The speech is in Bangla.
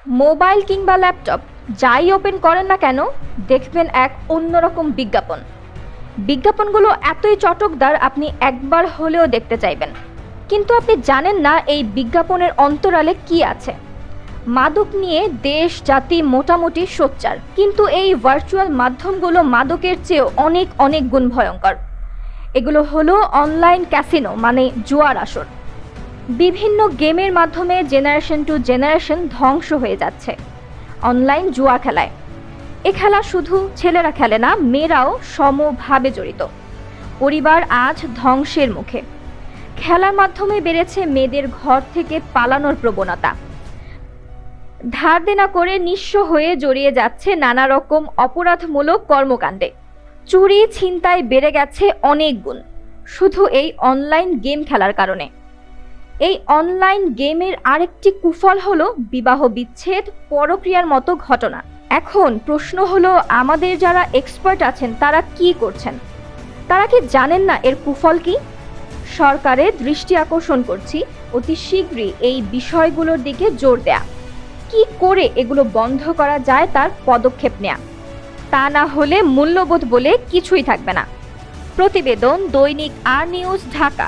মোবাইল কিংবা ল্যাপটপ যাই ওপেন করেন না কেন, দেখবেন এক অন্যরকম বিজ্ঞাপন। বিজ্ঞাপনগুলো এতই চটকদার, আপনি একবার হলেও দেখতে চাইবেন। কিন্তু আপনি জানেন না এই বিজ্ঞাপনের অন্তরালে কি আছে। মাদক নিয়ে দেশ জাতি মোটামুটি সোচ্চার, কিন্তু এই ভার্চুয়াল মাধ্যমগুলো মাদকের চেয়েও অনেক অনেক গুণ ভয়ঙ্কর। এগুলো হলো অনলাইন ক্যাসিনো, মানে জুয়ার আসর। বিভিন্ন গেমের মাধ্যমে জেনারেশন টু জেনারেশন ধ্বংস হয়ে যাচ্ছে অনলাইন জুয়া খেলায়। এ খেলা শুধু ছেলেরা খেলে না, মেয়েরাও সমভাবে জড়িত। পরিবার আজ ধ্বংসের মুখে। খেলার মাধ্যমে বেড়েছে মেয়েদের ঘর থেকে পালানোর প্রবণতা। ধার দেনা করে নিঃস্ব হয়ে জড়িয়ে যাচ্ছে নানা রকম অপরাধমূলক কর্মকাণ্ডে। চুরি ছিনতাই বেড়ে গেছে অনেক গুণ, শুধু এই অনলাইন গেম খেলার কারণে। এই অনলাইন গেমের আরেকটি কুফল হলো বিবাহ বিচ্ছেদ, পরক্রিয়ার মতো ঘটনা। এখন প্রশ্ন হলো, আমাদের যারা এক্সপার্ট আছেন তারা কি করছেন? তারা কি জানেন না এর কুফল কি? সরকারের দৃষ্টি আকর্ষণ করছি অতি শীঘ্রই এই বিষয়গুলোর দিকে জোর দেয়া। কি করে এগুলো বন্ধ করা যায় তার পদক্ষেপ নেয়া। তা না হলে মূল্যবোধ বলে কিছুই থাকবে না। প্রতিবেদন, দৈনিক আর নিউজ, ঢাকা।